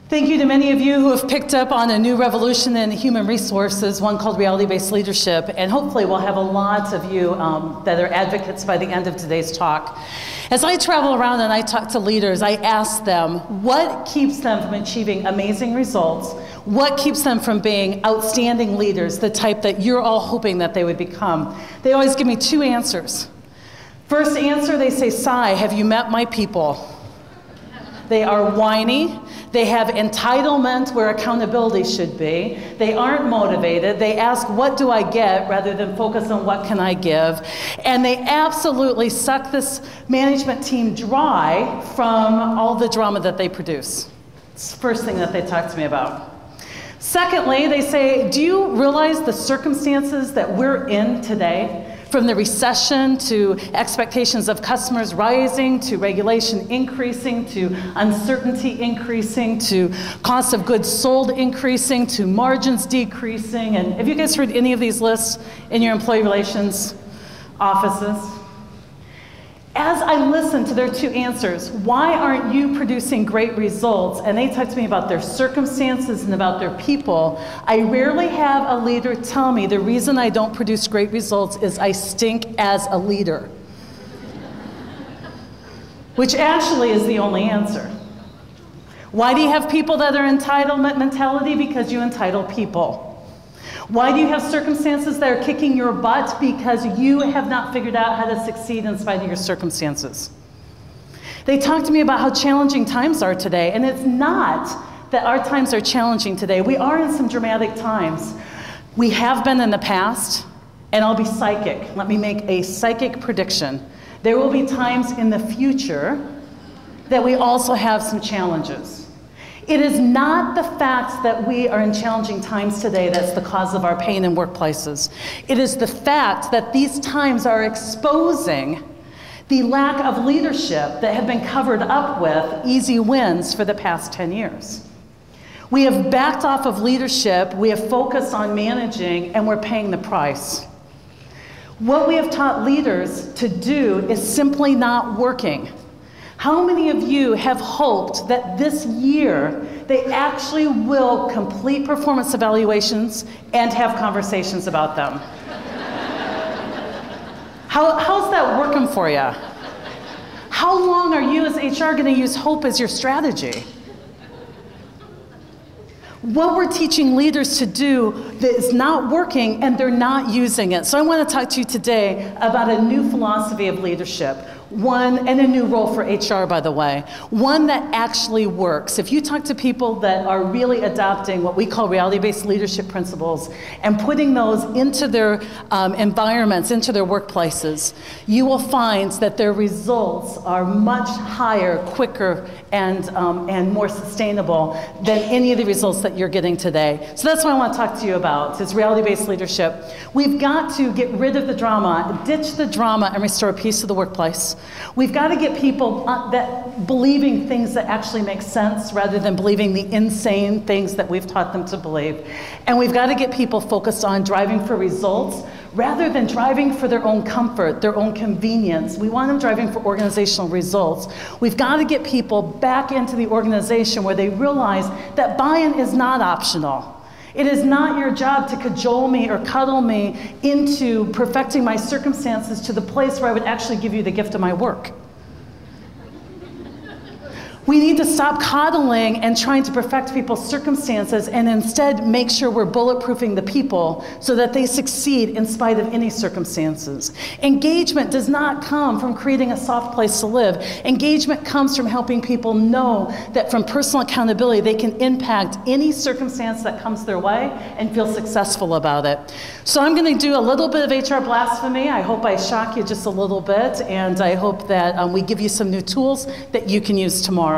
Thank you to many of you who have picked up on a new revolution in human resources, one called reality-based leadership, and hopefully we'll have a lot of you that are advocates by the end of today's talk. As I travel around and I talk to leaders, I ask them what keeps them from achieving amazing results, what keeps them from being outstanding leaders, the type that you're all hoping that they would become. They always give me two answers. First answer, they say, "Sai, have you met my people?" They are whiny. They have entitlement where accountability should be. They aren't motivated. They ask, what do I get, rather than focus on what can I give. And they absolutely suck this management team dry from all the drama that they produce. It's the first thing that they talk to me about. Secondly, they say, do you realize the circumstances that we're in today? From the recession to expectations of customers rising, to regulation increasing, to uncertainty increasing, to cost of goods sold increasing, to margins decreasing. And have you guys heard any of these lists in your employee relations offices? As I listen to their two answers, why aren't you producing great results? And they talk to me about their circumstances and about their people. I rarely have a leader tell me the reason I don't produce great results is I stink as a leader. Which actually is the only answer. Why do you have people that are entitlement mentality? Because you entitle people. Why do you have circumstances that are kicking your butt? Because you have not figured out how to succeed in spite of your circumstances. They talk to me about how challenging times are today, and it's not that our times are challenging today. We are in some dramatic times. We have been in the past, and I'll be psychic. Let me make a psychic prediction. There will be times in the future that we also have some challenges. It is not the fact that we are in challenging times today that's the cause of our pain in workplaces. It is the fact that these times are exposing the lack of leadership that have been covered up with easy wins for the past 10 years. We have backed off of leadership, we have focused on managing, and we're paying the price. What we have taught leaders to do is simply not working. How many of you have hoped that this year they actually will complete performance evaluations and have conversations about them? How's that working for you? How long are you as HR going to use hope as your strategy? What we're teaching leaders to do that is not working, and they're not using it. So I want to talk to you today about a new philosophy of leadership. One, and a new role for HR, by the way, one that actually works. If you talk to people that are really adopting what we call reality-based leadership principles and putting those into their environments, into their workplaces, you will find that their results are much higher, quicker, and more sustainable than any of the results that you're getting today. So that's what I want to talk to you about, is reality-based leadership. We've got to get rid of the drama, ditch the drama, and restore peace to the workplace. We've got to get people that believing things that actually make sense rather than believing the insane things that we've taught them to believe. And we've got to get people focused on driving for results rather than driving for their own comfort, their own convenience. We want them driving for organizational results. We've got to get people back into the organization where they realize that buy-in is not optional. It is not your job to cajole me or cuddle me into perfecting my circumstances to the place where I would actually give you the gift of my work. We need to stop coddling and trying to perfect people's circumstances and instead make sure we're bulletproofing the people so that they succeed in spite of any circumstances. Engagement does not come from creating a soft place to live. Engagement comes from helping people know that from personal accountability they can impact any circumstance that comes their way and feel successful about it. So I'm going to do a little bit of HR blasphemy. I hope I shock you just a little bit, and I hope that we give you some new tools that you can use tomorrow.